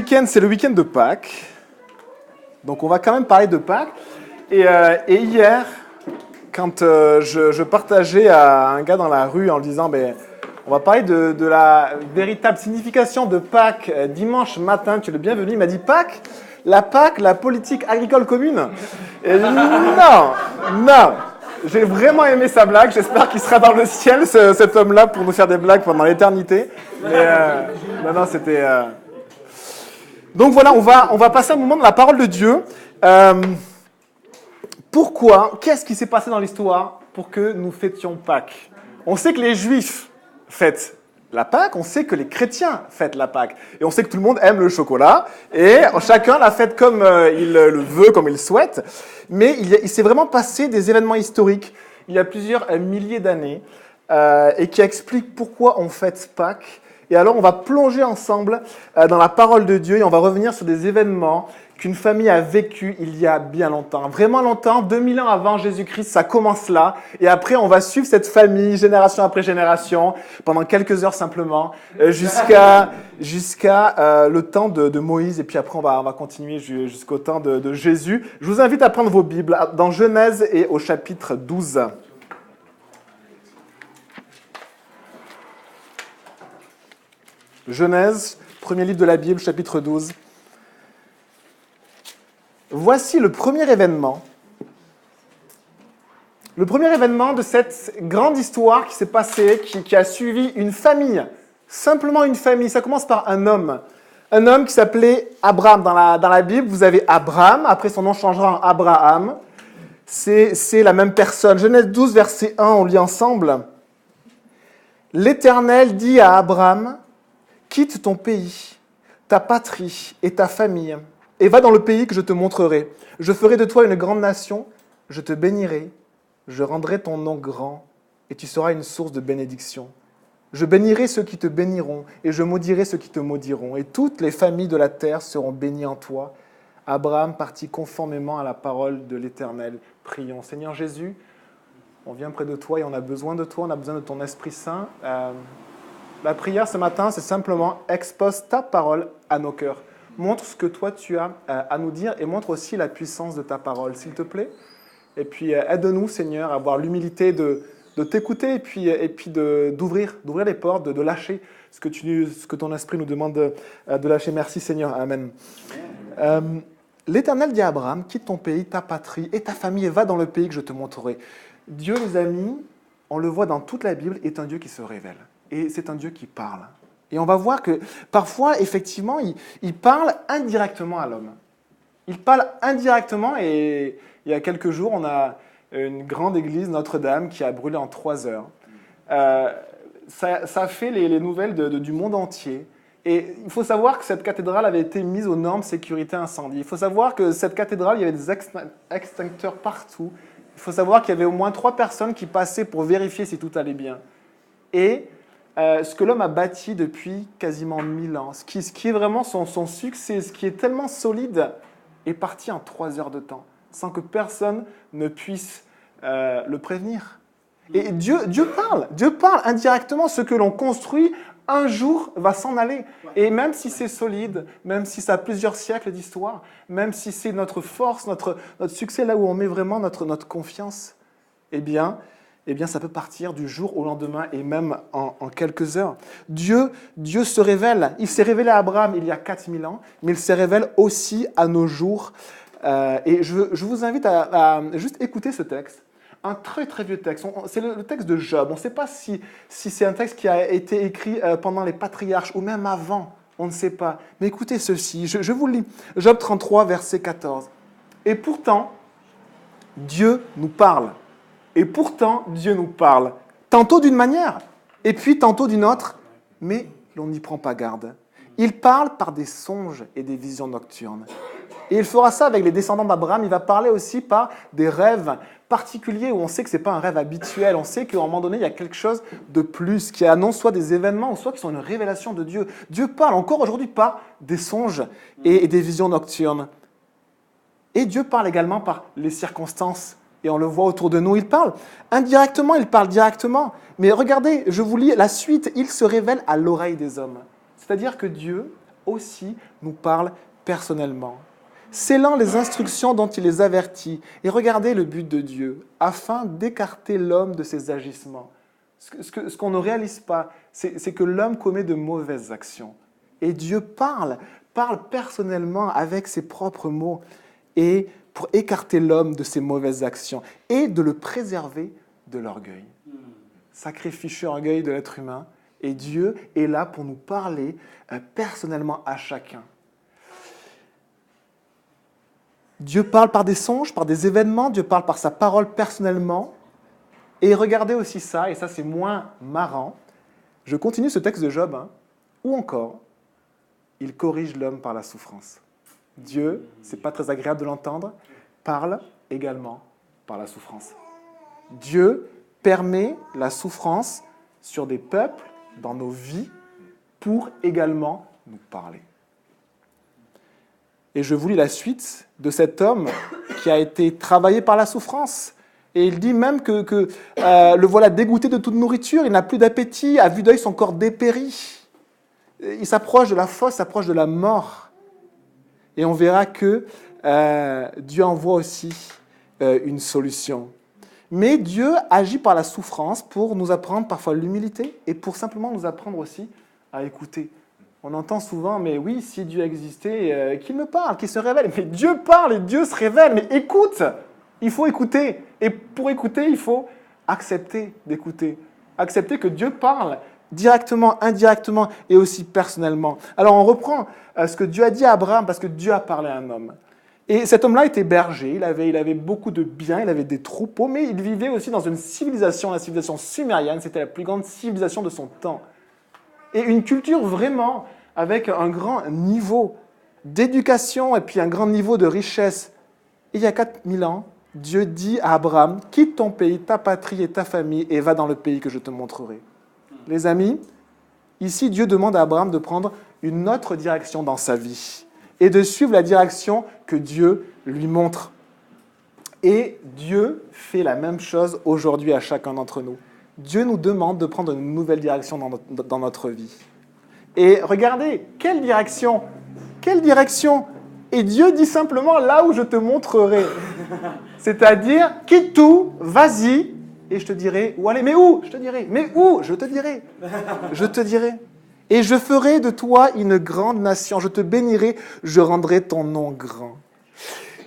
week-end, c'est le week-end de Pâques. Donc on va quand même parler de Pâques. Et hier, quand je partageais à un gars dans la rue en lui disant on va parler de la véritable signification de Pâques dimanche matin, tu es le bienvenu, il m'a dit Pâques, la politique agricole commune. Et j'ai dit non. J'ai vraiment aimé sa blague, j'espère qu'il sera dans le ciel, cet homme-là, pour nous faire des blagues pendant l'éternité. Mais non, c'était... Donc voilà, on va passer un moment dans la parole de Dieu. Pourquoi? Qu'est-ce qui s'est passé dans l'histoire pour que nous fêtions Pâques? On sait que les Juifs fêtent la Pâques, on sait que les chrétiens fêtent la Pâques. Et on sait que tout le monde aime le chocolat. Et chacun la fête comme il le veut, comme il le souhaite. Mais il s'est vraiment passé des événements historiques il y a plusieurs milliers d'années et qui expliquent pourquoi on fête Pâques. Et alors, on va plonger ensemble dans la parole de Dieu et on va revenir sur des événements qu'une famille a vécu il y a bien longtemps. Vraiment longtemps, 2000 ans avant Jésus-Christ, ça commence là. Et après, on va suivre cette famille, génération après génération, pendant quelques heures simplement, jusqu'à le temps de Moïse. Et puis après, on va continuer jusqu'au temps de Jésus. Je vous invite à prendre vos Bibles dans Genèse et au chapitre 12. Genèse, premier livre de la Bible, chapitre 12. Voici le premier événement. Le premier événement de cette grande histoire qui s'est passée, qui a suivi une famille. Simplement une famille. Ça commence par un homme. Un homme qui s'appelait Abraham. Dans la Bible, vous avez Abraham. Après, son nom changera en Abraham. C'est la même personne. Genèse 12, verset 1, on lit ensemble. L'Éternel dit à Abraham, « Quitte ton pays, ta patrie et ta famille, et va dans le pays que je te montrerai. Je ferai de toi une grande nation, je te bénirai, je rendrai ton nom grand, et tu seras une source de bénédiction. Je bénirai ceux qui te béniront, et je maudirai ceux qui te maudiront, et toutes les familles de la terre seront bénies en toi. » Abraham partit conformément à la parole de l'Éternel. Prions. Seigneur Jésus, on vient près de toi et on a besoin de toi, on a besoin de ton Esprit Saint. La prière ce matin, c'est simplement expose ta parole à nos cœurs. Montre ce que toi tu as à nous dire et montre aussi la puissance de ta parole, s'il te plaît. Et puis aide-nous, Seigneur, à avoir l'humilité de t'écouter et puis d'ouvrir les portes, de lâcher ce que ton esprit nous demande de lâcher. Merci, Seigneur. Amen. L'Éternel dit à Abraham, quitte ton pays, ta patrie et ta famille et va dans le pays que je te montrerai. Dieu, les amis, on le voit dans toute la Bible, est un Dieu qui se révèle. Et c'est un Dieu qui parle. Et on va voir que parfois, effectivement, il parle indirectement à l'homme. Il parle indirectement et il y a quelques jours, on a une grande église, Notre-Dame, qui a brûlé en 3 heures. Ça a fait les nouvelles du monde entier. Et il faut savoir que cette cathédrale avait été mise aux normes sécurité incendie. Il faut savoir que cette cathédrale, il y avait des extincteurs partout. Il faut savoir qu'il y avait au moins 3 personnes qui passaient pour vérifier si tout allait bien. Et ce que l'homme a bâti depuis quasiment 1000 ans, ce qui est vraiment son succès, ce qui est tellement solide, est parti en 3 heures de temps, sans que personne ne puisse le prévenir. Et Dieu parle indirectement. Ce que l'on construit, un jour, va s'en aller. Et même si c'est solide, même si ça a plusieurs siècles d'histoire, même si c'est notre force, notre succès, là où on met vraiment notre confiance, eh bien, ça peut partir du jour au lendemain et même en quelques heures. Dieu se révèle. Il s'est révélé à Abraham il y a 4000 ans, mais il se révèle aussi à nos jours. Et je vous invite à juste écouter ce texte. Un très très vieux texte. C'est le texte de Job. On ne sait pas si c'est un texte qui a été écrit pendant les patriarches ou même avant. On ne sait pas. Mais écoutez ceci. Je vous lis. Job 33, verset 14. Et pourtant, Dieu nous parle. Et pourtant, Dieu nous parle, tantôt d'une manière, et puis tantôt d'une autre, mais l'on n'y prend pas garde. Il parle par des songes et des visions nocturnes. Et il fera ça avec les descendants d'Abraham. Il va parler aussi par des rêves particuliers où on sait que ce n'est pas un rêve habituel. On sait qu'à un moment donné, il y a quelque chose de plus qui annonce soit des événements, ou soit qui sont une révélation de Dieu. Dieu parle encore aujourd'hui par des songes et des visions nocturnes. Et Dieu parle également par les circonstances. Et on le voit autour de nous, il parle indirectement, il parle directement. Mais regardez, je vous lis la suite, il se révèle à l'oreille des hommes. C'est-à-dire que Dieu, aussi nous parle personnellement, scellant les instructions dont il les avertit. Et regardez le but de Dieu, afin d'écarter l'homme de ses agissements. Ce qu'on ne réalise pas, c'est que l'homme commet de mauvaises actions. Et Dieu parle personnellement avec ses propres mots, et pour écarter l'homme de ses mauvaises actions, et de le préserver de l'orgueil. Sacré fichu orgueil de l'être humain. Et Dieu est là pour nous parler personnellement à chacun. Dieu parle par des songes, par des événements, Dieu parle par sa parole personnellement. Et regardez aussi ça, et ça c'est moins marrant. Je continue ce texte de Job, ou encore, il corrige l'homme par la souffrance. Dieu, c'est pas très agréable de l'entendre, parle également par la souffrance. Dieu permet la souffrance sur des peuples, dans nos vies, pour également nous parler. Et je vous lis la suite de cet homme qui a été travaillé par la souffrance. Et il dit même que le voilà dégoûté de toute nourriture, il n'a plus d'appétit, à vue d'œil son corps dépérit. Il s'approche de la fosse, s'approche de la mort. Et on verra que Dieu envoie aussi une solution. Mais Dieu agit par la souffrance pour nous apprendre parfois l'humilité et pour simplement nous apprendre aussi à écouter. On entend souvent, mais oui, si Dieu existait, qu'il me parle, qu'il se révèle. Mais Dieu parle et Dieu se révèle, mais écoute! Il faut écouter. Et pour écouter, il faut accepter d'écouter. Accepter que Dieu parle directement, indirectement et aussi personnellement. Alors on reprend ce que Dieu a dit à Abraham parce que Dieu a parlé à un homme. Et cet homme-là était berger, il avait beaucoup de biens, il avait des troupeaux, mais il vivait aussi dans une civilisation, la civilisation sumérienne, c'était la plus grande civilisation de son temps. Et une culture vraiment avec un grand niveau d'éducation et puis un grand niveau de richesse. Et il y a 4000 ans, Dieu dit à Abraham, quitte ton pays, ta patrie et ta famille et va dans le pays que je te montrerai. Les amis, ici Dieu demande à Abraham de prendre une autre direction dans sa vie et de suivre la direction que Dieu lui montre. Et Dieu fait la même chose aujourd'hui à chacun d'entre nous. Dieu nous demande de prendre une nouvelle direction dans notre vie. Et regardez, quelle direction? Quelle direction? Et Dieu dit simplement là où je te montrerai. C'est-à-dire, quitte tout, vas-y, et je te dirai où aller. Mais où? Je te dirai. Mais où? Je te dirai. Je te dirai. Et je ferai de toi une grande nation. Je te bénirai, je rendrai ton nom grand.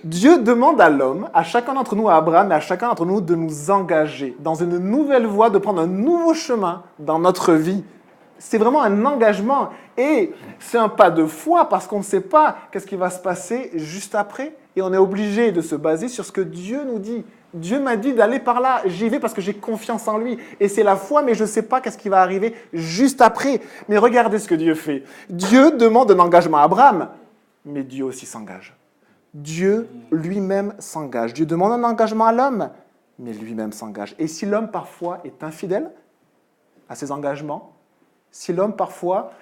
Dieu demande à l'homme, à chacun d'entre nous, à Abraham et à chacun d'entre nous, de nous engager dans une nouvelle voie, de prendre un nouveau chemin dans notre vie. C'est vraiment un engagement. Et c'est un pas de foi parce qu'on ne sait pas qu'est-ce qui va se passer juste après. Et on est obligé de se baser sur ce que Dieu nous dit. Dieu m'a dit d'aller par là. J'y vais parce que j'ai confiance en lui. Et c'est la foi, mais je ne sais pas qu'est-ce qui va arriver juste après. Mais regardez ce que Dieu fait. Dieu demande un engagement à Abraham, mais Dieu aussi s'engage. Dieu lui-même s'engage. Dieu demande un engagement à l'homme, mais lui-même s'engage. Et si l'homme parfois est infidèle à ses engagements, si l'homme parfois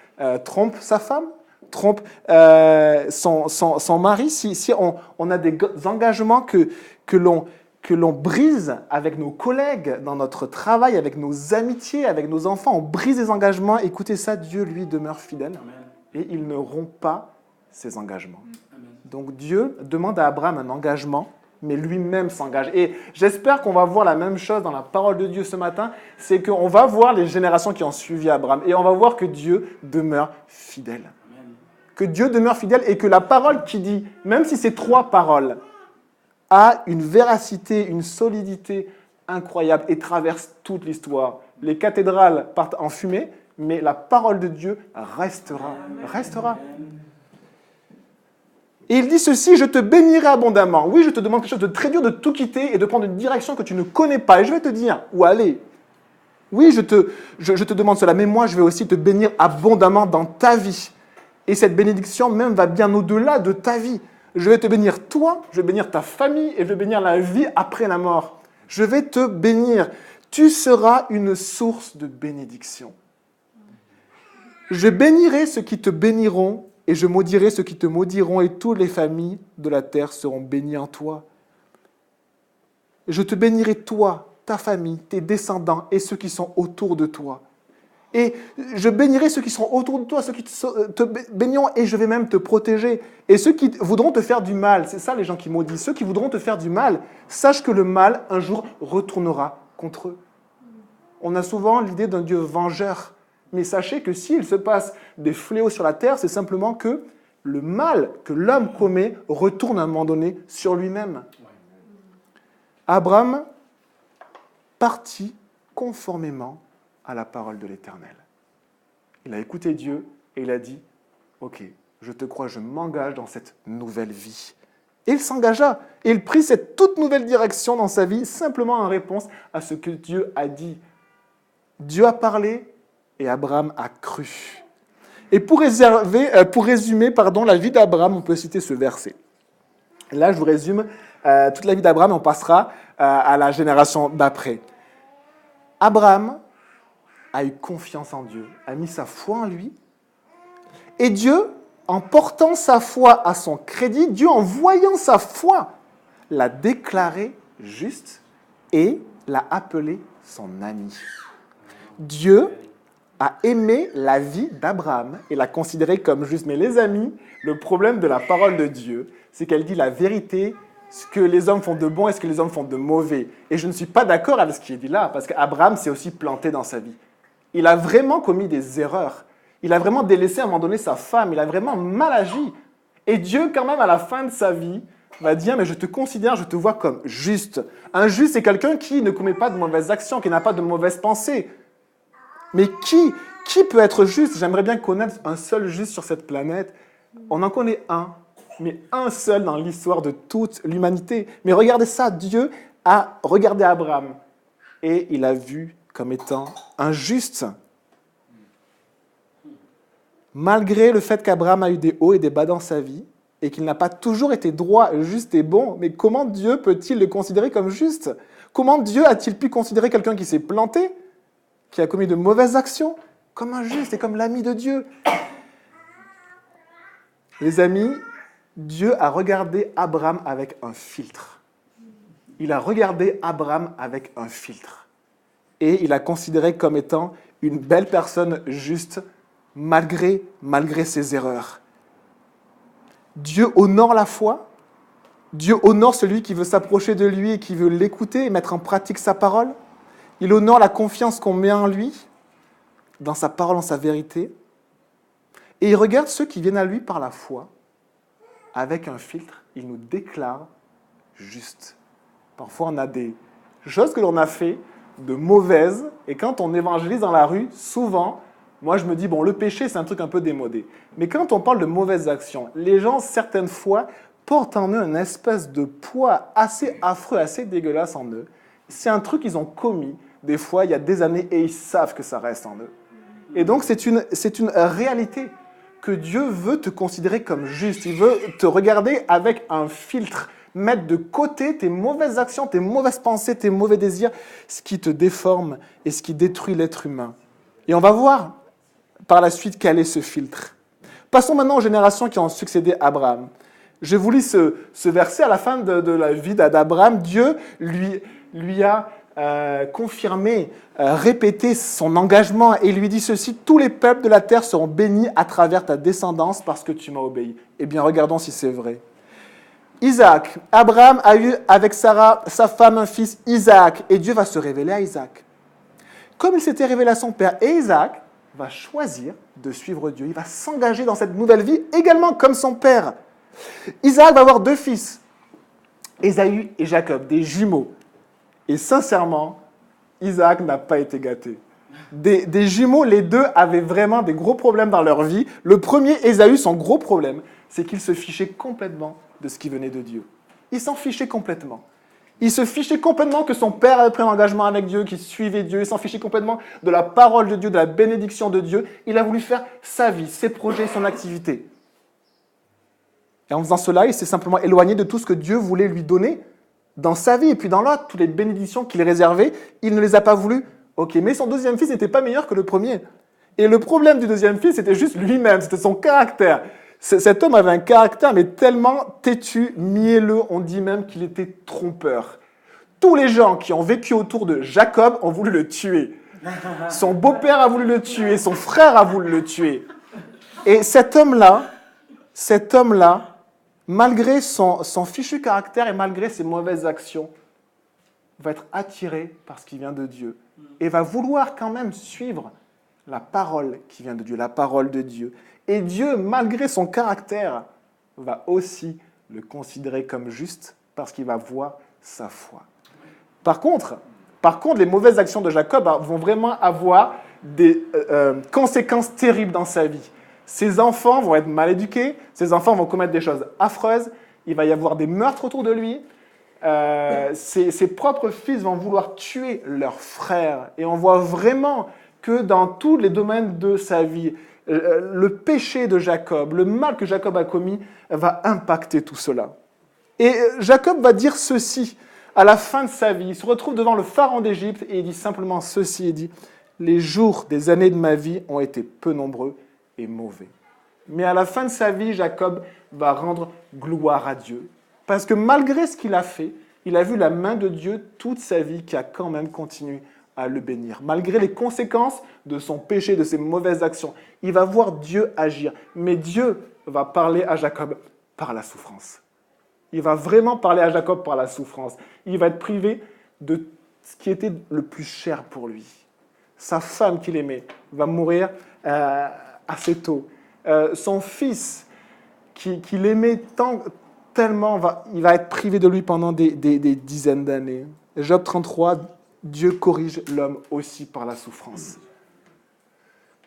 trompe sa femme, trompe son mari, si on a des engagements que l'on brise avec nos collègues, dans notre travail, avec nos amitiés, avec nos enfants, on brise les engagements, écoutez ça, Dieu lui demeure fidèle et il ne rompt pas ses engagements. Donc Dieu demande à Abraham un engagement, mais lui-même s'engage. Et j'espère qu'on va voir la même chose dans la parole de Dieu ce matin, c'est qu'on va voir les générations qui ont suivi Abraham, et on va voir que Dieu demeure fidèle. Amen. Que Dieu demeure fidèle et que la parole qui dit, même si c'est 3 paroles, a une véracité, une solidité incroyable et traverse toute l'histoire. Les cathédrales partent en fumée, mais la parole de Dieu restera. Restera. Et il dit ceci, je te bénirai abondamment. Oui, je te demande quelque chose de très dur, de tout quitter et de prendre une direction que tu ne connais pas. Et je vais te dire où aller. Oui, je te demande cela, mais moi, je vais aussi te bénir abondamment dans ta vie. Et cette bénédiction même va bien au-delà de ta vie. Je vais te bénir toi, je vais bénir ta famille et je vais bénir la vie après la mort. Je vais te bénir. Tu seras une source de bénédiction. Je bénirai ceux qui te béniront et je maudirai ceux qui te maudiront, et toutes les familles de la terre seront bénies en toi. Je te bénirai toi, ta famille, tes descendants et ceux qui sont autour de toi. Et je bénirai ceux qui seront autour de toi, ceux qui te béniront, et je vais même te protéger. Et ceux qui voudront te faire du mal, c'est ça les gens qui maudissent, ceux qui voudront te faire du mal, sache que le mal, un jour, retournera contre eux. On a souvent l'idée d'un Dieu vengeur, mais sachez que s'il se passe des fléaux sur la terre, c'est simplement que le mal que l'homme commet retourne à un moment donné sur lui-même. Abraham partit conformément à la parole de l'Éternel. Il a écouté Dieu et il a dit « Ok, je te crois, je m'engage dans cette nouvelle vie. » Et il s'engagea et il prit cette toute nouvelle direction dans sa vie simplement en réponse à ce que Dieu a dit. Dieu a parlé et Abraham a cru. Et pour résumer la vie d'Abraham, on peut citer ce verset. Là, je vous résume toute la vie d'Abraham, on passera à la génération d'après. Abraham a eu confiance en Dieu, a mis sa foi en lui. Et Dieu, en portant sa foi à son crédit, Dieu, en voyant sa foi, l'a déclaré juste et l'a appelé son ami. Dieu a aimé la vie d'Abraham et l'a considéré comme juste. Mais les amis, le problème de la parole de Dieu, c'est qu'elle dit la vérité, ce que les hommes font de bon et ce que les hommes font de mauvais. Et je ne suis pas d'accord avec ce qui est dit là, parce qu'Abraham s'est aussi planté dans sa vie. Il a vraiment commis des erreurs. Il a vraiment délaissé à un moment donné sa femme. Il a vraiment mal agi. Et Dieu, quand même, à la fin de sa vie, va dire, mais je te considère, je te vois comme juste. Un juste, c'est quelqu'un qui ne commet pas de mauvaises actions, qui n'a pas de mauvaises pensées. Mais qui peut être juste? J'aimerais bien connaître un seul juste sur cette planète. On en connaît un, mais un seul dans l'histoire de toute l'humanité. Mais regardez ça, Dieu a regardé Abraham et il a vu comme étant un juste. Malgré le fait qu'Abraham a eu des hauts et des bas dans sa vie et qu'il n'a pas toujours été droit, juste et bon, mais comment Dieu peut-il le considérer comme juste? Comment Dieu a-t-il pu considérer quelqu'un qui s'est planté, qui a commis de mauvaises actions, comme un juste et comme l'ami de Dieu? Les amis, Dieu a regardé Abraham avec un filtre. Il a regardé Abraham avec un filtre. Et il a considéré comme étant une belle personne juste, malgré ses erreurs. Dieu honore la foi. Dieu honore celui qui veut s'approcher de lui et qui veut l'écouter et mettre en pratique sa parole. Il honore la confiance qu'on met en lui, dans sa parole, en sa vérité. Et il regarde ceux qui viennent à lui par la foi. Avec un filtre, il nous déclare juste. Parfois, on a des choses que l'on a fait de mauvaises, et quand on évangélise dans la rue, souvent, moi je me dis, bon, le péché, c'est un truc un peu démodé. Mais quand on parle de mauvaises actions, les gens, certaines fois, portent en eux une espèce de poids assez affreux, assez dégueulasse en eux. C'est un truc qu'ils ont commis, des fois, il y a des années, et ils savent que ça reste en eux. Et donc, c'est une réalité que Dieu veut te considérer comme juste. Il veut te regarder avec un filtre, mettre de côté tes mauvaises actions, tes mauvaises pensées, tes mauvais désirs, ce qui te déforme et ce qui détruit l'être humain. Et on va voir par la suite quel est ce filtre. Passons maintenant aux générations qui ont succédé à Abraham. Je vous lis ce verset à la fin de la vie d'Abraham. Dieu lui a confirmé, répété son engagement et lui dit ceci: tous les peuples de la terre seront bénis à travers ta descendance parce que tu m'as obéi. Eh bien, regardons si c'est vrai. Isaac. Abraham a eu avec Sarah, sa femme, un fils, Isaac. Et Dieu va se révéler à Isaac. Comme il s'était révélé à son père, et Isaac va choisir de suivre Dieu. Il va s'engager dans cette nouvelle vie également comme son père. Isaac va avoir 2 fils, Ésaü et Jacob, des jumeaux. Et sincèrement, Isaac n'a pas été gâté. Des jumeaux, les deux avaient vraiment des gros problèmes dans leur vie. Le premier, Ésaü, son gros problème, c'est qu'il se fichait complètement de ce qui venait de Dieu. Il s'en fichait complètement. Il se fichait complètement que son père avait pris un engagement avec Dieu, qu'il suivait Dieu. Il s'en fichait complètement de la parole de Dieu, de la bénédiction de Dieu. Il a voulu faire sa vie, ses projets, son activité. Et en faisant cela, il s'est simplement éloigné de tout ce que Dieu voulait lui donner dans sa vie. Et puis dans l'autre, toutes les bénédictions qu'il réservait, il ne les a pas voulues. Ok, mais son deuxième fils n'était pas meilleur que le premier. Et le problème du deuxième fils, c'était juste lui-même, c'était son caractère. Cet homme avait un caractère, mais tellement têtu, mielleux, on dit même qu'il était trompeur. Tous les gens qui ont vécu autour de Jacob ont voulu le tuer. Son beau-père a voulu le tuer, son frère a voulu le tuer. Et cet homme-là, malgré son fichu caractère et malgré ses mauvaises actions, va être attiré par ce qui vient de Dieu et va vouloir quand même suivre la parole qui vient de Dieu, la parole de Dieu. Et Dieu, malgré son caractère, va aussi le considérer comme juste parce qu'il va voir sa foi. Par contre, les mauvaises actions de Jacob vont vraiment avoir des conséquences terribles dans sa vie. Ses enfants vont être mal éduqués, ses enfants vont commettre des choses affreuses, il va y avoir des meurtres autour de lui, ses propres fils vont vouloir tuer leurs frères. Et on voit vraiment que dans tous les domaines de sa vie, le péché de Jacob, le mal que Jacob a commis, va impacter tout cela. Et Jacob va dire ceci à la fin de sa vie. Il se retrouve devant le pharaon d'Égypte et il dit simplement ceci, il dit « Les jours des années de ma vie ont été peu nombreux et mauvais. » Mais à la fin de sa vie, Jacob va rendre gloire à Dieu. Parce que malgré ce qu'il a fait, il a vu la main de Dieu toute sa vie qui a quand même continué à le bénir. Malgré les conséquences de son péché, de ses mauvaises actions, il va voir Dieu agir. Mais Dieu va parler à Jacob par la souffrance. Il va vraiment parler à Jacob par la souffrance. Il va être privé de ce qui était le plus cher pour lui. Sa femme qu'il aimait va mourir assez tôt. Son fils qu'il aimait tellement, il va être privé de lui pendant des dizaines d'années. Job 33, Dieu corrige l'homme aussi par la souffrance.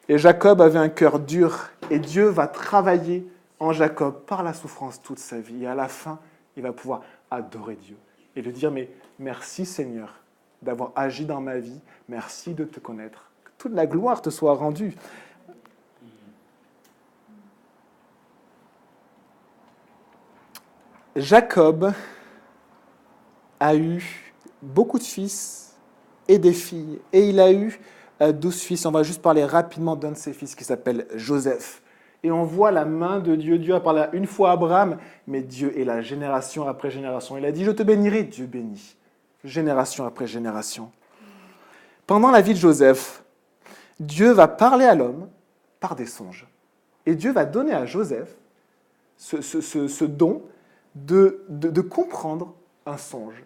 Et Jacob avait un cœur dur, et Dieu va travailler en Jacob par la souffrance toute sa vie. Et à la fin, il va pouvoir adorer Dieu et lui dire « Mais merci Seigneur d'avoir agi dans ma vie, merci de te connaître, que toute la gloire te soit rendue. » Jacob a eu beaucoup de fils et des filles, et il a eu 12 fils. On va juste parler rapidement d'un de ses fils qui s'appelle Joseph. Et on voit la main de Dieu. Dieu a parlé une fois à Abraham, mais Dieu est là, génération après génération. Il a dit, je te bénirai, Dieu bénit, génération après génération. Pendant la vie de Joseph, Dieu va parler à l'homme par des songes. Et Dieu va donner à Joseph ce don de comprendre un songe.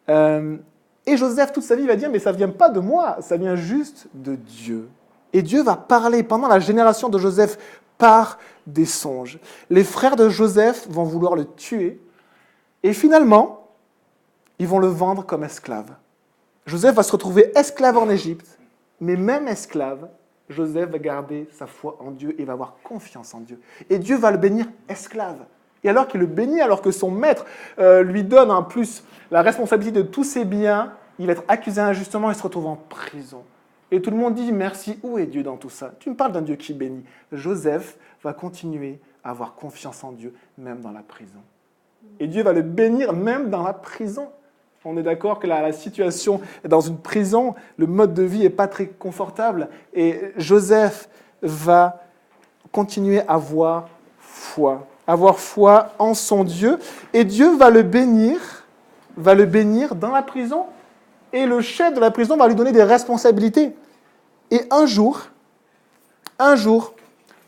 Et Joseph, toute sa vie, va dire, mais ça ne vient pas de moi, ça vient juste de Dieu. Et Dieu va parler pendant la génération de Joseph par des songes. Les frères de Joseph vont vouloir le tuer, et finalement, ils vont le vendre comme esclave. Joseph va se retrouver esclave en Égypte, mais même esclave, Joseph va garder sa foi en Dieu et va avoir confiance en Dieu. Et Dieu va le bénir esclave. Et alors qu'il le bénit, alors que son maître lui donne en plus la responsabilité de tous ses biens, il va être accusé injustement et se retrouve en prison. Et tout le monde dit, merci, où est Dieu dans tout ça? Tu me parles d'un Dieu qui bénit. Joseph va continuer à avoir confiance en Dieu, même dans la prison. Et Dieu va le bénir même dans la prison. On est d'accord que la situation dans une prison, le mode de vie n'est pas très confortable. Et Joseph va continuer à avoir foi en son Dieu. Et Dieu va le bénir dans la prison. Et le chef de la prison va lui donner des responsabilités. Et un jour,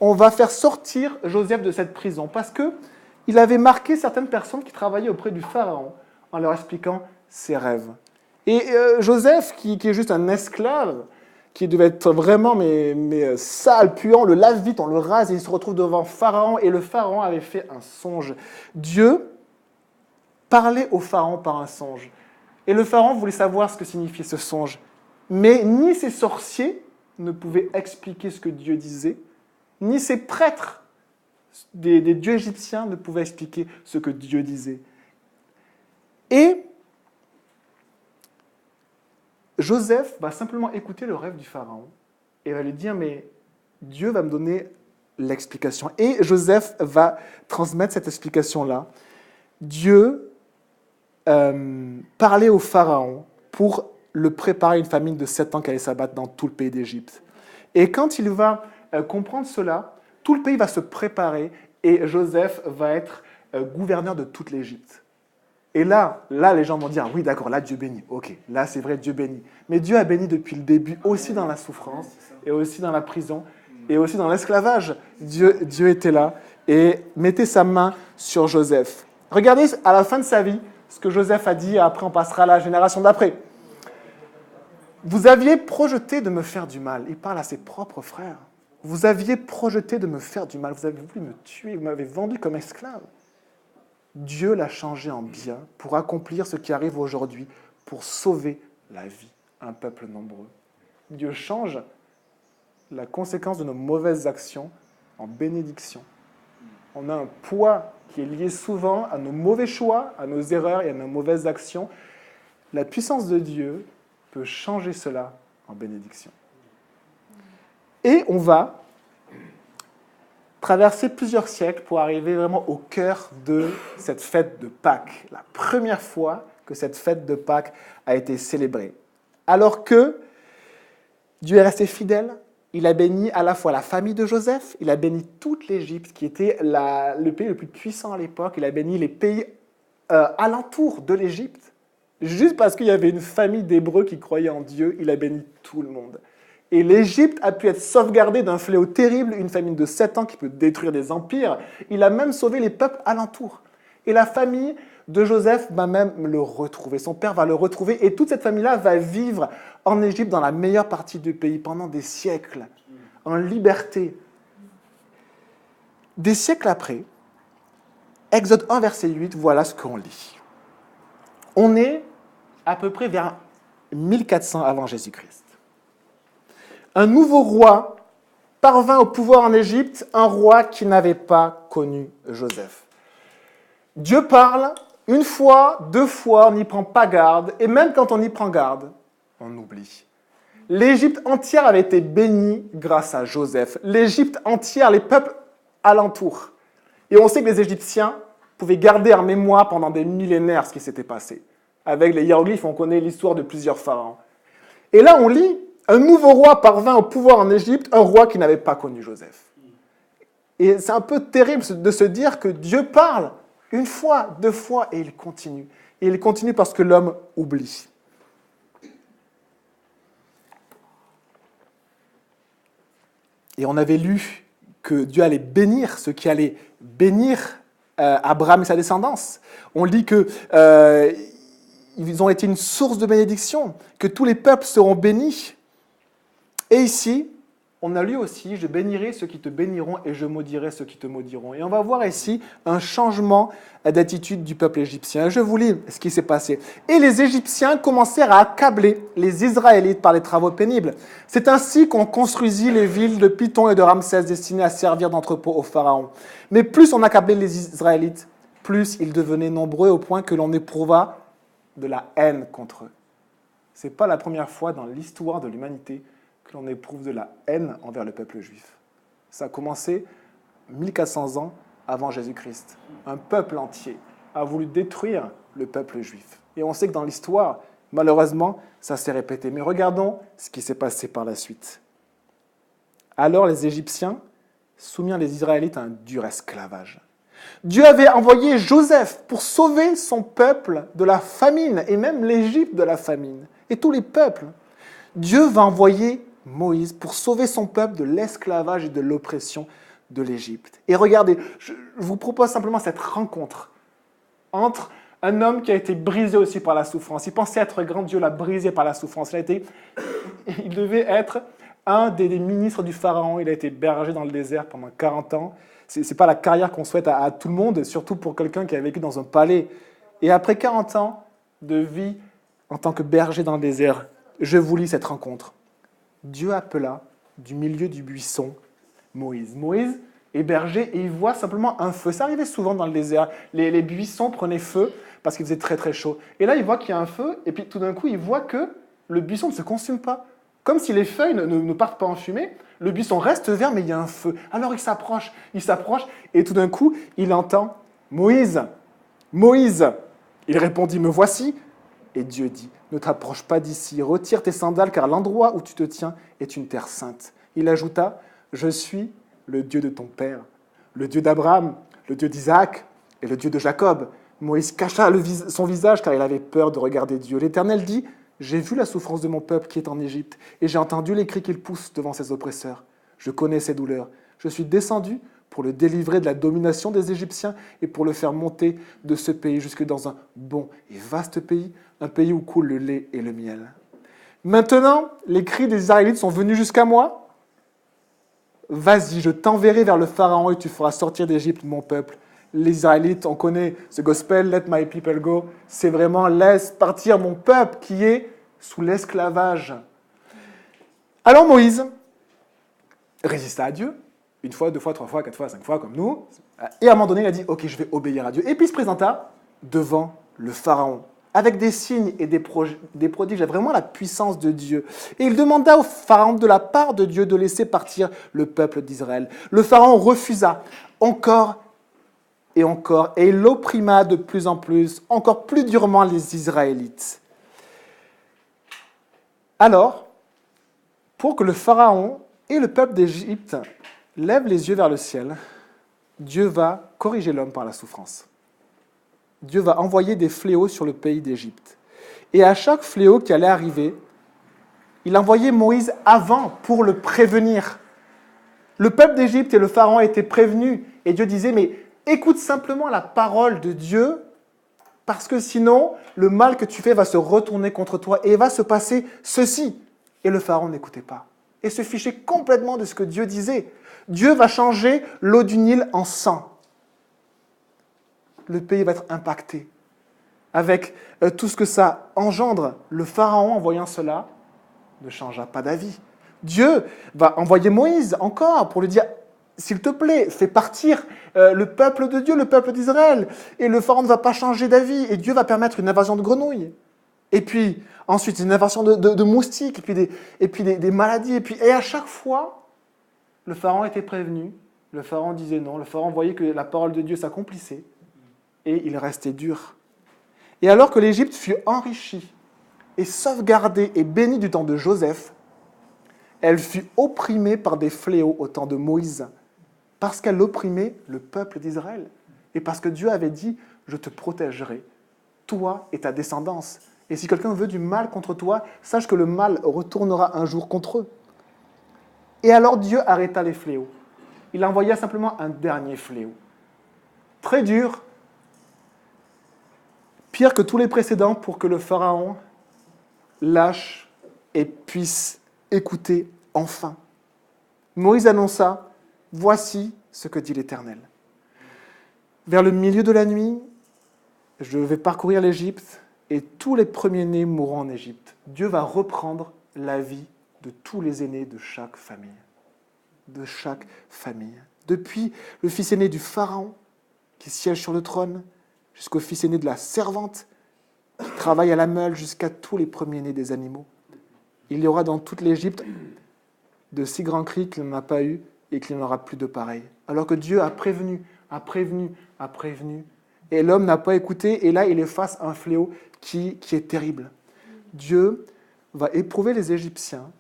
on va faire sortir Joseph de cette prison parce qu'il avait marqué certaines personnes qui travaillaient auprès du pharaon en leur expliquant ses rêves. Et Joseph, qui est juste un esclave, qui devait être vraiment sale, puant, le lave vite, on le rase et il se retrouve devant Pharaon. Et le Pharaon avait fait un songe. Dieu parlait au Pharaon par un songe. Et le Pharaon voulait savoir ce que signifiait ce songe. Mais ni ses sorciers ne pouvaient expliquer ce que Dieu disait, ni ses prêtres des dieux égyptiens ne pouvaient expliquer ce que Dieu disait. Et Joseph va simplement écouter le rêve du Pharaon et va lui dire, mais Dieu va me donner l'explication. Et Joseph va transmettre cette explication-là. Dieu parlait au Pharaon pour le préparer à une famine de 7 ans qui allait s'abattre dans tout le pays d'Égypte. Et quand il va comprendre cela, tout le pays va se préparer et Joseph va être gouverneur de toute l'Égypte. Et là, les gens vont dire, oui, d'accord, là, Dieu bénit. Ok, là, c'est vrai, Dieu bénit. Mais Dieu a béni depuis le début, aussi dans la souffrance, et aussi dans la prison, et aussi dans l'esclavage. Dieu était là et mettait sa main sur Joseph. Regardez à la fin de sa vie ce que Joseph a dit, après on passera à la génération d'après. Vous aviez projeté de me faire du mal. Il parle à ses propres frères. Vous aviez projeté de me faire du mal. Vous avez voulu me tuer. Vous m'avez vendu comme esclave. Dieu l'a changé en bien pour accomplir ce qui arrive aujourd'hui, pour sauver la vie, un peuple nombreux. Dieu change la conséquence de nos mauvaises actions en bénédiction. On a un poids qui est lié souvent à nos mauvais choix, à nos erreurs et à nos mauvaises actions. La puissance de Dieu peut changer cela en bénédiction. Et on va traverser plusieurs siècles pour arriver vraiment au cœur de cette fête de Pâques, la première fois que cette fête de Pâques a été célébrée. Alors que Dieu est resté fidèle, il a béni à la fois la famille de Joseph, il a béni toute l'Égypte, qui était le pays le plus puissant à l'époque, il a béni les pays alentours de l'Égypte. Juste parce qu'il y avait une famille d'Hébreux qui croyaient en Dieu, il a béni tout le monde. Et l'Égypte a pu être sauvegardée d'un fléau terrible, une famine de 7 ans qui peut détruire des empires. Il a même sauvé les peuples alentours. Et la famille de Joseph va même le retrouver. Son père va le retrouver. Et toute cette famille-là va vivre en Égypte, dans la meilleure partie du pays, pendant des siècles, en liberté. Des siècles après, Exode 1, verset 8, voilà ce qu'on lit. On est à peu près vers 1400 avant Jésus-Christ. Un nouveau roi parvint au pouvoir en Égypte, un roi qui n'avait pas connu Joseph. Dieu parle une fois, 2 fois, on n'y prend pas garde, et même quand on y prend garde, on oublie. L'Égypte entière avait été bénie grâce à Joseph. L'Égypte entière, les peuples alentours. Et on sait que les Égyptiens pouvaient garder en mémoire pendant des millénaires ce qui s'était passé. Avec les hiéroglyphes, on connaît l'histoire de plusieurs pharaons. Et là, on lit, un nouveau roi parvint au pouvoir en Égypte, un roi qui n'avait pas connu Joseph. Et c'est un peu terrible de se dire que Dieu parle une fois, 2 fois, et il continue. Et il continue parce que l'homme oublie. Et on avait lu que Dieu allait bénir ceux qui allaient bénir Abraham et sa descendance. On lit qu'ils ont été une source de bénédiction, que tous les peuples seront bénis. Et ici, on a lu aussi, je bénirai ceux qui te béniront et je maudirai ceux qui te maudiront. Et on va voir ici un changement d'attitude du peuple égyptien. Je vous lis ce qui s'est passé. Et les Égyptiens commencèrent à accabler les Israélites par les travaux pénibles. C'est ainsi qu'on construisit les villes de Python et de Ramsès destinées à servir d'entrepôt au Pharaon. Mais plus on accablait les Israélites, plus ils devenaient nombreux au point que l'on éprouva de la haine contre eux. Ce n'est pas la première fois dans l'histoire de l'humanité que l'on éprouve de la haine envers le peuple juif. Ça a commencé 1400 ans avant Jésus-Christ. Un peuple entier a voulu détruire le peuple juif. Et on sait que dans l'histoire, malheureusement, ça s'est répété. Mais regardons ce qui s'est passé par la suite. Alors les Égyptiens soumirent les Israélites à un dur esclavage. Dieu avait envoyé Joseph pour sauver son peuple de la famine, et même l'Égypte de la famine, et tous les peuples. Dieu va envoyer Moïse pour sauver son peuple de l'esclavage et de l'oppression de l'Égypte. Et regardez, je vous propose simplement cette rencontre entre un homme qui a été brisé aussi par la souffrance. Il pensait être grand, Dieu l'a brisé par la souffrance. Il devait être un des ministres du Pharaon. Il a été berger dans le désert pendant 40 ans. Ce n'est pas la carrière qu'on souhaite à tout le monde, surtout pour quelqu'un qui a vécu dans un palais. Et après 40 ans de vie en tant que berger dans le désert, je vous lis cette rencontre. Dieu appela du milieu du buisson Moïse. Moïse est berger et il voit simplement un feu. Ça arrivait souvent dans le désert. Les buissons prenaient feu parce qu'il faisait très très chaud. Et là, il voit qu'il y a un feu et puis tout d'un coup, il voit que le buisson ne se consume pas. Comme si les feuilles ne partent pas en fumée, le buisson reste vert mais il y a un feu. Alors il s'approche et tout d'un coup, il entend « Moïse, Moïse !» Il répondit « Me voici !» Et Dieu dit, ne t'approche pas d'ici, retire tes sandales, car l'endroit où tu te tiens est une terre sainte. Il ajouta, je suis le Dieu de ton père, le Dieu d'Abraham, le Dieu d'Isaac et le Dieu de Jacob. Moïse cacha son visage car il avait peur de regarder Dieu. L'Éternel dit, « J'ai vu la souffrance de mon peuple qui est en Égypte, et j'ai entendu les cris qu'il pousse devant ses oppresseurs. Je connais ses douleurs. Je suis descendu pour le délivrer de la domination des Égyptiens et pour le faire monter de ce pays jusque dans un bon et vaste pays, un pays où coule le lait et le miel. Maintenant, les cris des Israélites sont venus jusqu'à moi. Vas-y, je t'enverrai vers le Pharaon et tu feras sortir d'Égypte mon peuple. » Les Israélites, on connaît ce gospel, let my people go, c'est vraiment laisse partir mon peuple qui est sous l'esclavage. Alors Moïse résista à Dieu, une fois, deux fois, trois fois, quatre fois, cinq fois, comme nous, et à un moment donné, il a dit, ok, je vais obéir à Dieu. Et puis il se présenta devant le Pharaon, avec des signes et des prodiges, vraiment la puissance de Dieu. Et il demanda au Pharaon de la part de Dieu de laisser partir le peuple d'Israël. Le Pharaon refusa encore, et il l'opprima de plus en plus, encore plus durement les Israélites. Alors, pour que le Pharaon et le peuple d'Égypte lèvent les yeux vers le ciel, Dieu va corriger l'homme par la souffrance. Dieu va envoyer des fléaux sur le pays d'Égypte. Et à chaque fléau qui allait arriver, il envoyait Moïse avant pour le prévenir. Le peuple d'Égypte et le Pharaon étaient prévenus, et Dieu disait, mais écoute simplement la parole de Dieu, parce que sinon, le mal que tu fais va se retourner contre toi et va se passer ceci. Et le Pharaon n'écoutait pas et se fichait complètement de ce que Dieu disait. Dieu va changer l'eau du Nil en sang. Le pays va être impacté. Avec tout ce que ça engendre, le Pharaon, en voyant cela, ne changea pas d'avis. Dieu va envoyer Moïse encore pour lui dire, s'il te plaît, fais partir le peuple de Dieu, le peuple d'Israël. Et le Pharaon ne va pas changer d'avis. Et Dieu va permettre une invasion de grenouilles. Et puis, ensuite, une invasion de moustiques. Et puis des maladies. Et à chaque fois, le Pharaon était prévenu. Le Pharaon disait non. Le Pharaon voyait que la parole de Dieu s'accomplissait. Et il restait dur. Et alors que l'Égypte fut enrichie et sauvegardée et bénie du temps de Joseph, elle fut opprimée par des fléaux au temps de Moïse, parce qu'elle opprimait le peuple d'Israël. Et parce que Dieu avait dit, je te protégerai, toi et ta descendance. Et si quelqu'un veut du mal contre toi, sache que le mal retournera un jour contre eux. Et alors Dieu arrêta les fléaux. Il envoya simplement un dernier fléau. Très dur, pire que tous les précédents, pour que le Pharaon lâche et puisse écouter enfin. Moïse annonça, « Voici ce que dit l'Éternel. Vers le milieu de la nuit, je vais parcourir l'Égypte et tous les premiers-nés mourront en Égypte. » Dieu va reprendre la vie de tous les aînés de chaque famille. De chaque famille. Depuis le fils aîné du Pharaon, qui siège sur le trône, jusqu'au fils aîné de la servante, qui travaille à la meule, jusqu'à tous les premiers-nés des animaux. Il y aura dans toute l'Égypte de si grands cris qu'il n'en a pas eu et qu'il n'y en aura plus de pareil. Alors que Dieu a prévenu, et l'homme n'a pas écouté, et là il est face à un fléau qui est terrible. Dieu va éprouver les Égyptiens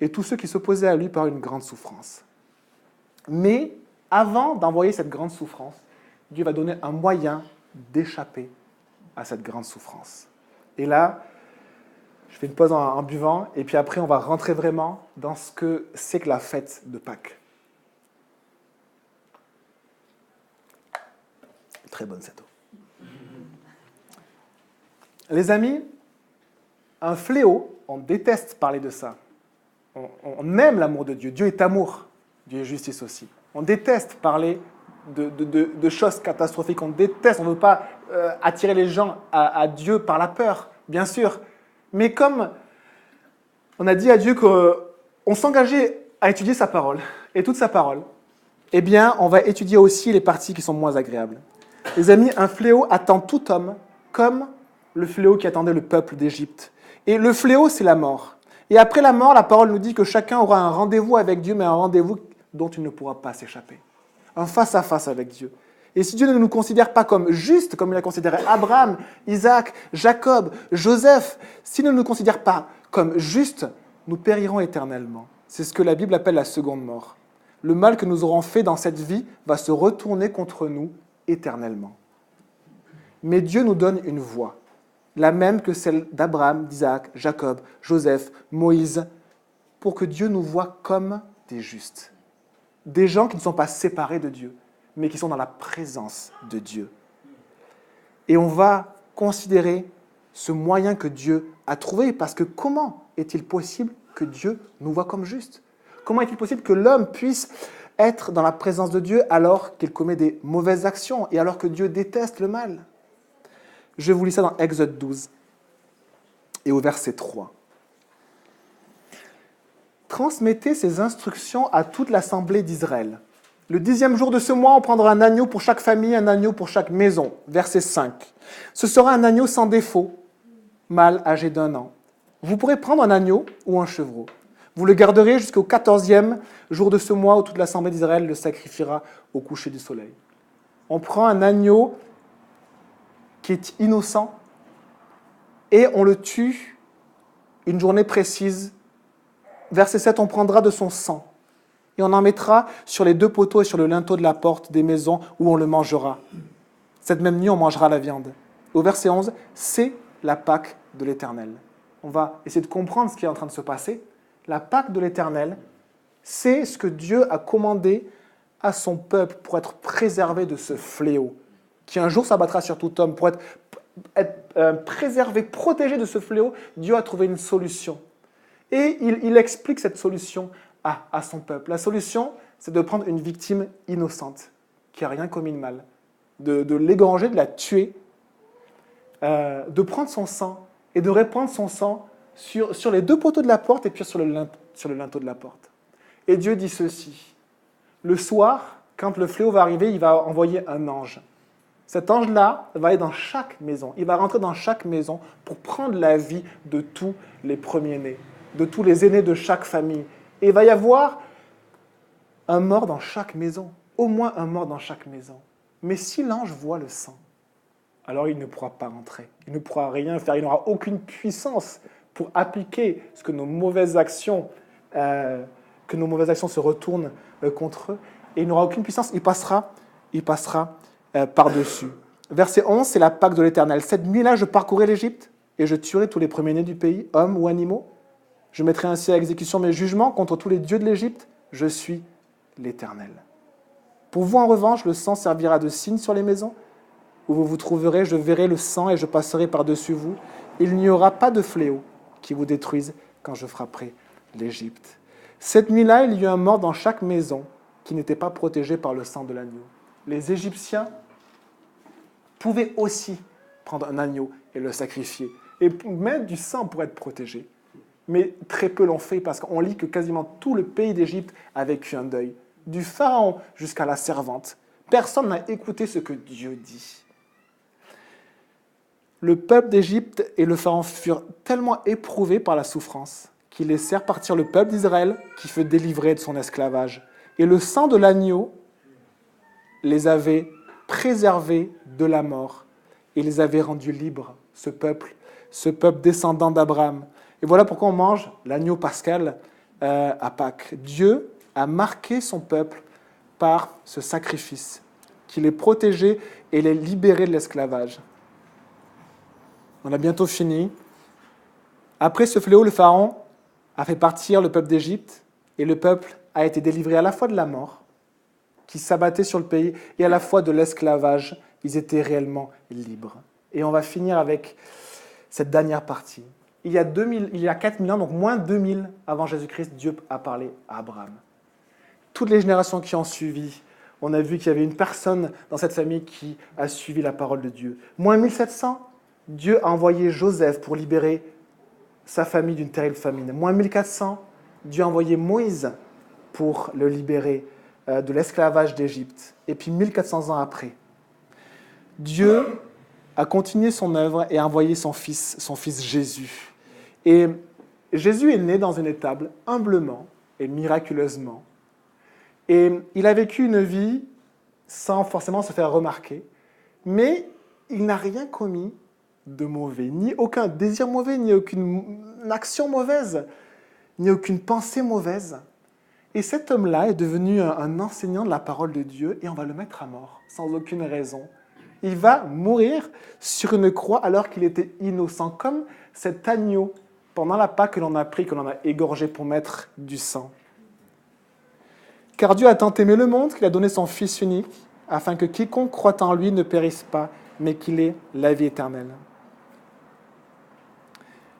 et tous ceux qui s'opposaient à lui par une grande souffrance. Mais avant d'envoyer cette grande souffrance, Dieu va donner un moyen d'échapper à cette grande souffrance. Et là, je fais une pause en buvant, et puis après on va rentrer vraiment dans ce que c'est que la fête de Pâques. Très bonne cette eau. Les amis, un fléau, on déteste parler de ça. On aime l'amour de Dieu. Dieu est amour. Dieu est justice aussi. On déteste parler de choses catastrophiques. On déteste, on ne veut pas attirer les gens à Dieu par la peur, bien sûr. Mais comme on a dit à Dieu qu'on s'engageait à étudier sa parole, et toute sa parole, eh bien, on va étudier aussi les parties qui sont moins agréables. Les amis, un fléau attend tout homme, comme le fléau qui attendait le peuple d'Égypte. Et le fléau, c'est la mort. Et après la mort, la parole nous dit que chacun aura un rendez-vous avec Dieu, mais un rendez-vous dont il ne pourra pas s'échapper. Un face-à-face avec Dieu. Et si Dieu ne nous considère pas comme justes, comme il a considéré Abraham, Isaac, Jacob, Joseph, s'il ne nous considère pas comme justes, nous périrons éternellement. C'est ce que la Bible appelle la seconde mort. Le mal que nous aurons fait dans cette vie va se retourner contre nous éternellement. Mais Dieu nous donne une voie, la même que celle d'Abraham, d'Isaac, Jacob, Joseph, Moïse, pour que Dieu nous voie comme des justes. Des gens qui ne sont pas séparés de Dieu, mais qui sont dans la présence de Dieu. Et on va considérer ce moyen que Dieu a trouvé, parce que comment est-il possible que Dieu nous voie comme justes? Comment est-il possible que l'homme puisse être dans la présence de Dieu alors qu'il commet des mauvaises actions et alors que Dieu déteste le mal? Je vous lis ça dans Exode 12 et au verset 3. Transmettez ces instructions à toute l'assemblée d'Israël. Le 10e jour de ce mois, on prendra un agneau pour chaque famille, un agneau pour chaque maison. Verset 5. Ce sera un agneau sans défaut, mâle âgé d'1 an. Vous pourrez prendre un agneau ou un chevreau. Vous le garderez jusqu'au 14e jour de ce mois où toute l'assemblée d'Israël le sacrifiera au coucher du soleil. On prend un agneau qui est innocent et on le tue une journée précise. Verset 7, on prendra de son sang et on en mettra sur les 2 poteaux et sur le linteau de la porte des maisons où on le mangera. Cette même nuit, on mangera la viande. Au verset 11, c'est la Pâque de l'Éternel. On va essayer de comprendre ce qui est en train de se passer. La Pâque de l'Éternel, c'est ce que Dieu a commandé à son peuple pour être préservé de ce fléau, qui un jour s'abattra sur tout homme. Pour être préservé, protégé de ce fléau, Dieu a trouvé une solution. Et il explique cette solution à son peuple. La solution, c'est de prendre une victime innocente, qui n'a rien commis de mal, de l'égorger, de la tuer, de prendre son sang et de répandre son sang sur les 2 poteaux de la porte et puis sur le linteau de la porte. Et Dieu dit ceci. Le soir, quand le fléau va arriver, il va envoyer un ange. Cet ange-là va aller dans chaque maison. Il va rentrer dans chaque maison pour prendre la vie de tous les premiers-nés, de tous les aînés de chaque famille. Et il va y avoir un mort dans chaque maison, au moins un mort dans chaque maison. Mais si l'ange voit le sang, alors il ne pourra pas rentrer. Il ne pourra rien faire. Il n'aura aucune puissance pour appliquer ce que nos mauvaises actions, se retournent contre eux. Et il n'aura aucune puissance. Il passera par-dessus. Verset 11, c'est la Pâque de l'Éternel. Cette nuit-là, je parcourrai l'Égypte et je tuerai tous les premiers-nés du pays, hommes ou animaux. Je mettrai ainsi à exécution mes jugements contre tous les dieux de l'Égypte. Je suis l'Éternel. Pour vous, en revanche, le sang servira de signe sur les maisons où vous vous trouverez. Je verrai le sang et je passerai par-dessus vous. Il n'y aura pas de fléau qui vous détruise quand je frapperai l'Égypte. Cette nuit-là, il y eut un mort dans chaque maison qui n'était pas protégée par le sang de l'agneau. Les Égyptiens pouvaient aussi prendre un agneau et le sacrifier, et mettre du sang pour être protégés. Mais très peu l'ont fait, parce qu'on lit que quasiment tout le pays d'Égypte a vécu un deuil. Du pharaon jusqu'à la servante. Personne n'a écouté ce que Dieu dit. Le peuple d'Égypte et le pharaon furent tellement éprouvés par la souffrance qu'ils laissèrent partir le peuple d'Israël qui fut délivré de son esclavage. Et le sang de l'agneau les avait préservés de la mort et les avait rendus libres, ce peuple descendant d'Abraham. Et voilà pourquoi on mange l'agneau pascal à Pâques. Dieu a marqué son peuple par ce sacrifice, qui les protégeait et les libérait de l'esclavage. On a bientôt fini. Après ce fléau, le pharaon a fait partir le peuple d'Égypte et le peuple a été délivré à la fois de la mort, qui s'abattait sur le pays, et à la fois de l'esclavage. Ils étaient réellement libres. Et on va finir avec cette dernière partie. Il y a 4000 ans, donc moins 2000 avant Jésus-Christ, Dieu a parlé à Abraham. Toutes les générations qui ont suivi, on a vu qu'il y avait une personne dans cette famille qui a suivi la parole de Dieu. Moins 1700, Dieu a envoyé Joseph pour libérer sa famille d'une terrible famine. Moins 1400, Dieu a envoyé Moïse pour le libérer de l'esclavage d'Égypte. Et puis 1400 ans après, Dieu a continué son œuvre et a envoyé son fils Jésus. Et Jésus est né dans une étable, humblement et miraculeusement. Et il a vécu une vie sans forcément se faire remarquer, mais il n'a rien commis de mauvais, ni aucun désir mauvais, ni aucune action mauvaise, ni aucune pensée mauvaise. Et cet homme-là est devenu un enseignant de la parole de Dieu, et on va le mettre à mort, sans aucune raison. Il va mourir sur une croix alors qu'il était innocent, comme cet agneau pendant la Pâque que l'on a pris, que l'on a égorgé pour mettre du sang. Car Dieu a tant aimé le monde qu'il a donné son Fils unique, afin que quiconque croit en lui ne périsse pas, mais qu'il ait la vie éternelle.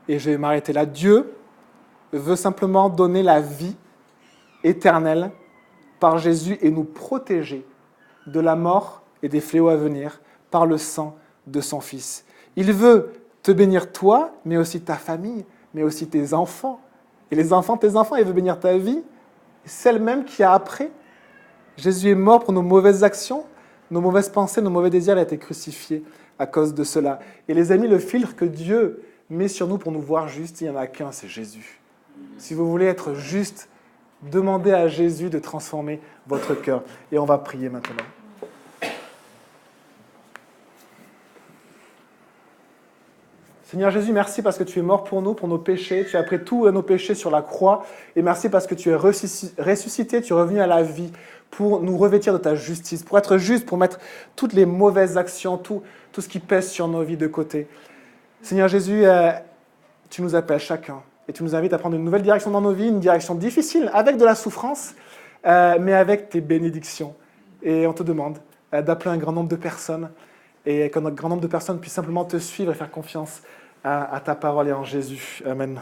Et je vais m'arrêter là. Dieu veut simplement donner la vie éternelle par Jésus et nous protéger de la mort et des fléaux à venir par le sang de son Fils. Il veut te bénir toi, mais aussi ta famille, mais aussi tes enfants. Et les enfants de tes enfants, il veut bénir ta vie, celle même qui a après. Jésus est mort pour nos mauvaises actions, nos mauvaises pensées, nos mauvais désirs. Il a été crucifié à cause de cela. Et les amis, le filtre que Dieu met sur nous pour nous voir justes, il n'y en a qu'un, c'est Jésus. Si vous voulez être juste, demandez à Jésus de transformer votre cœur. Et on va prier maintenant. Seigneur Jésus, merci parce que tu es mort pour nous, pour nos péchés. Tu as pris tous nos péchés sur la croix. Et merci parce que tu es ressuscité, tu es revenu à la vie pour nous revêtir de ta justice, pour être juste, pour mettre toutes les mauvaises actions, tout ce qui pèse sur nos vies de côté. Seigneur Jésus, tu nous appelles chacun et tu nous invites à prendre une nouvelle direction dans nos vies, une direction difficile, avec de la souffrance, mais avec tes bénédictions. Et on te demande d'appeler un grand nombre de personnes et qu'un grand nombre de personnes puissent simplement te suivre et faire confiance à ta parole et en Jésus. Amen.